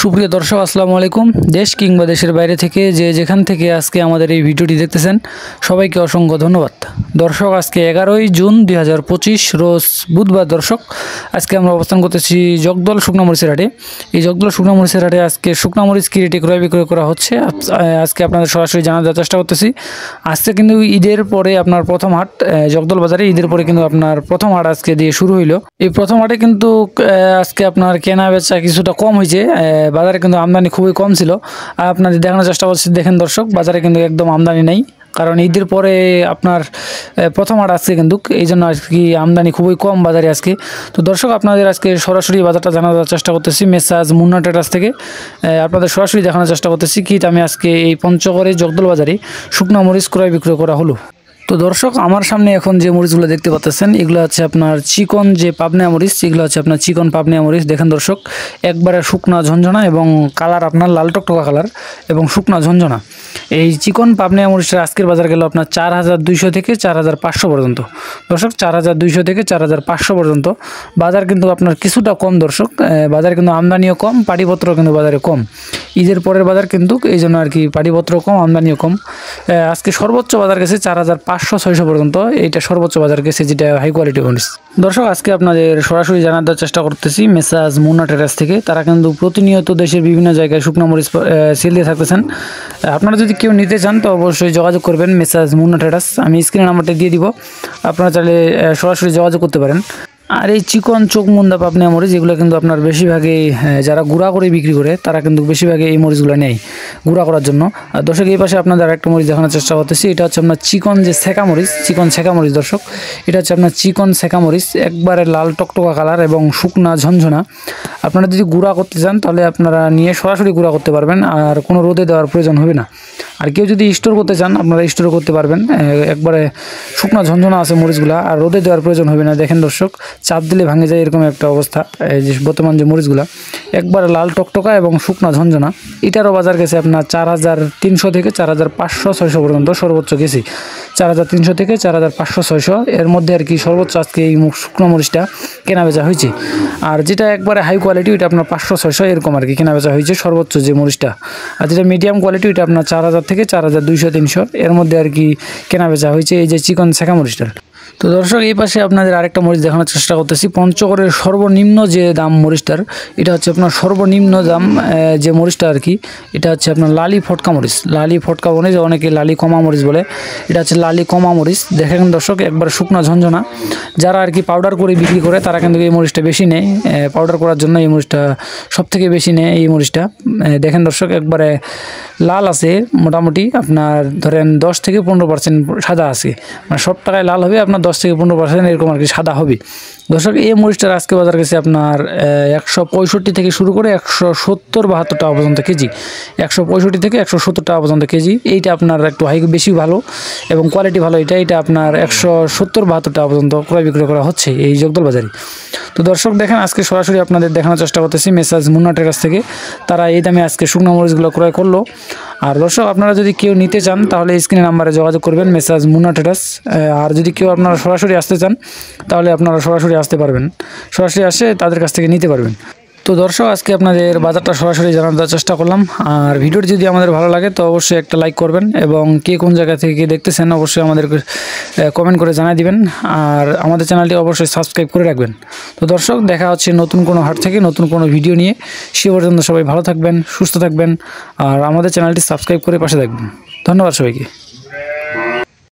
সুপ্রিয় দর্শক আসসালামু আলাইকুম। দেশ কিংবা দেশের বাইরে থেকে যে যেখান থেকে আজকে আমাদের এই ভিডিওটি দেখতেছেন সবাইকে অসংখ্য ধন্যবাদ। দর্শক আজকে 11ই জুন 2025 রোজ বুধবার। দর্শক আজকে আমরা অবস্থান করতেছি জগদল শুকনা মরিচের হাটে। এই জগদল শুকনা মরিচের হাটে আজকে শুকনা মরিচ কি রেটে ক্রয় বিক্রয় করা হচ্ছে আজকে আপনাদের সরাসরি জানার চেষ্টা করতেছি। আজকে কিন্তু ঈদের পরে আপনার প্রথম হাট জগদল বাজারে, ঈদের পরে কিন্তু আপনার প্রথম হাট আজকে দিয়ে শুরু হইলো। এই প্রথম হাটে কিন্তু আজকে আপনার কেনা বেচা কিছুটা কম হয়েছে। বাজারে কিন্তু আমদানি খুবই কম ছিল। আপনাদের দেখানোর চেষ্টা করছি, দেখেন দর্শক, বাজারে কিন্তু একদম আমদানি নেই, কারণ ঈদের পরে আপনার প্রথম হাট আসছে কিন্তু, এই জন্য আজকে আমদানি খুবই কম বাজারে আজকে। তো দর্শক আপনাদের আজকে সরাসরি বাজারটা জানার চেষ্টা করতেছি মেসাজ মুন্না ট্রেডার্স থেকে। আপনাদের সরাসরি দেখানোর চেষ্টা করতেছি কি আমি আজকে এই পঞ্চগড়ে জগদল বাজারে শুকনা মরিচ ক্রয় বিক্রয় করা হলো। তো দর্শক আমার সামনে এখন যে মরিচগুলো দেখতে পাচ্ছেন এগুলো হচ্ছে আপনার চিকন যে পাবনা মরিচ, এগুলো হচ্ছে আপনার চিকন পাবনা মরিচ। দেখেন দর্শক একবারে শুকনা ঝঞ্ঝনা এবং কালার আপনার লাল টকটকা কালার এবং শুকনা ঝঞ্ঝনা। এই চিকন পাবনা মরিচের আজকের বাজার গেল আপনার 4200 থেকে 4500 পর্যন্ত। দর্শক 4200 থেকে 4500 পর্যন্ত বাজার কিন্তু আপনার কিছুটা কম। দর্শক বাজার কিন্তু আমদানিও কম, পাটিপত্র কিন্তু বাজারে কম। ঈদের পরের বাজার কিন্তু এই জন্য আর কি পাটিপত্র কম, আমদানিও কম। আজকে সর্বোচ্চ বাজার গেছে 4500-600 পর্যন্ত, এইটা সর্বোচ্চ বাজার গেছে যেটা হাই কোয়ালিটি মরিচ। দর্শক আজকে আপনাদের সরাসরি জানার দেওয়ার চেষ্টা করতেছি মেসাজ মুন্না ট্রেডার্স থেকে। তারা কিন্তু প্রতিনিয়ত দেশের বিভিন্ন জায়গায় শুকনো মরিচ সেল দিয়ে থাকতেছেন। আপনারা যদি কেউ নিতে চান তো অবশ্যই যোগাযোগ করবেন মেসাজ মুন্না ট্রেডার্স। আমি স্ক্রিনে নাম্বারটা দিয়ে দিব, আপনারা চাইলে সরাসরি যোগাযোগ করতে পারেন। আর এই চিকন চোখ মুন্দা পাবনা মরিচ এগুলো কিন্তু আপনার বেশিরভাগই যারা গুঁড়া করে বিক্রি করে তারা কিন্তু বেশিরভাগই এই মরিচগুলো নেয় গুঁড়া করার জন্য। আর দর্শক এই পাশে আপনাদের আরেকটা মরিচ দেখানোর চেষ্টা করতেছি, এটা হচ্ছে আপনার চিকন যে সেকা মরিচ, চিকন সেকা মরিচ। দর্শক এটা হচ্ছে আপনার চিকন সেকা মরিচ, একবারে লাল টকটকা কালার এবং শুকনা ঝঞ্ঝনা। আপনারা যদি গুঁড়া করতে চান তাহলে আপনারা নিয়ে সরাসরি গুঁড়া করতে পারবেন, আর কোনো রোদে দেওয়ার প্রয়োজন হবে না। আর কেউ যদি স্টোর করতে চান আপনারা স্টোরও করতে পারবেন, একবারে শুকনা ঝঞ্ঝনা আছে মরিচগুলা, আর রোদে দেওয়ার প্রয়োজন হবে না। দেখেন দর্শক চাপ দিলে ভাঙে যায় এরকম একটা অবস্থা। এই যে বর্তমান যে মরিচগুলা একবারে লাল টকটকা এবং শুকনা ঝঞ্ঝনা, এটারও বাজার গেছে আপনার 4300 থেকে 4500-600 পর্যন্ত সর্বোচ্চ গেছি। 4300 থেকে 4500-600 এর মধ্যে আর কি সর্বোচ্চ আজকে এই শুকনো মরিচটা কেনা বেচা হয়েছে। আর যেটা একবারে হাই কোয়ালিটি ওইটা আপনার 500-600 এরকম আর কি কেনা বেচা হয়েছে সর্বোচ্চ যে মরিচটা। আর যেটা মিডিয়াম কোয়ালিটি ওইটা আপনার 4000 থেকে 4200-300 এর মধ্যে আর কি কেনা বেচা হয়েছে এই যে চিকন শেখা মরিচটার। তো দর্শক এই পাশে আপনাদের আরেকটা মরিচ দেখানোর চেষ্টা করতেছি। পঞ্চগড়ের সর্বনিম্ন যে দাম মরিচটার, এটা হচ্ছে আপনার সর্বনিম্ন দাম যে মরিচটা আর কি, এটা হচ্ছে আপনার লালি ফটকা মরিচ। লালি ফটকা মরিচ, অনেকে লালি কমা মরিচ বলে, এটা হচ্ছে লালি কমা মরিচ। দেখেন দর্শক একবার শুকনা ঝঞ্ঝনা। যারা আর কি পাউডার করে বিক্রি করে তারা কিন্তু এই মরিচটা বেশি নেয়, পাউডার করার জন্য এই মরিচটা সব থেকে বেশি নেয় এই মরিচটা। দেখেন দর্শক একবারে লাল আছে, মোটামুটি আপনার ধরেন 10 থেকে 15% সাদা আছে, মানে সব টাকায় লাল হবে আপনার 10 থেকে 15% এরকম আর কি সাদা হবে। দর্শক এই মরিচটার আজকে বাজার গেছে আপনার 165 থেকে শুরু করে 170-72 টাকা পর্যন্ত কেজি। 165 থেকে 170 টাকা পর্যন্ত কেজি। এইটা আপনার একটু হাই বেশি ভালো এবং কোয়ালিটি ভালো। এটা আপনার 170-72 টাকা পর্যন্ত ক্রয় বিক্রয় করা হচ্ছে এই জগদল বাজারে। তো দর্শক দেখেন আজকে সরাসরি আপনাদের দেখানোর চেষ্টা করতেছি মেসাজ মুন্না ট্রেডার্স থেকে। তারা এই দামে আজকে শুকনো মরিচগুলো ক্রয় করলো। আর দর্শক আপনারা যদি কেউ নিতে চান তাহলে স্ক্রিনে নাম্বারে যোগাযোগ করবেন মেসাজ মুন্না ট্রেডার্স। আর যদি কেউ আপনারা সরাসরি আসতে চান তাহলে আপনারা সরাসরি আসতে পারবেন, সরাসরি আসে তাদের কাছ থেকে নিতে পারবেন। তো দর্শক আজকে আপনাদের বাজারটা সরাসরি জানার চেষ্টা করলাম। আর ভিডিওটি যদি আমাদের ভালো লাগে তো অবশ্যই একটা লাইক করবেন, এবং কে কোন জায়গা থেকে দেখতেছেন অবশ্যই আমাদেরকে কমেন্ট করে জানিয়ে দিবেন। আর আমাদের চ্যানেলটি অবশ্যই সাবস্ক্রাইব করে রাখবেন। তো দর্শক দেখা হচ্ছে নতুন কোনো হাট থেকে নতুন কোনো ভিডিও নিয়ে। সে পর্যন্ত সবাই ভালো থাকবেন, সুস্থ থাকবেন, আর আমাদের চ্যানেলটি সাবস্ক্রাইব করে পাশে থাকবেন। ধন্যবাদ সবাইকে।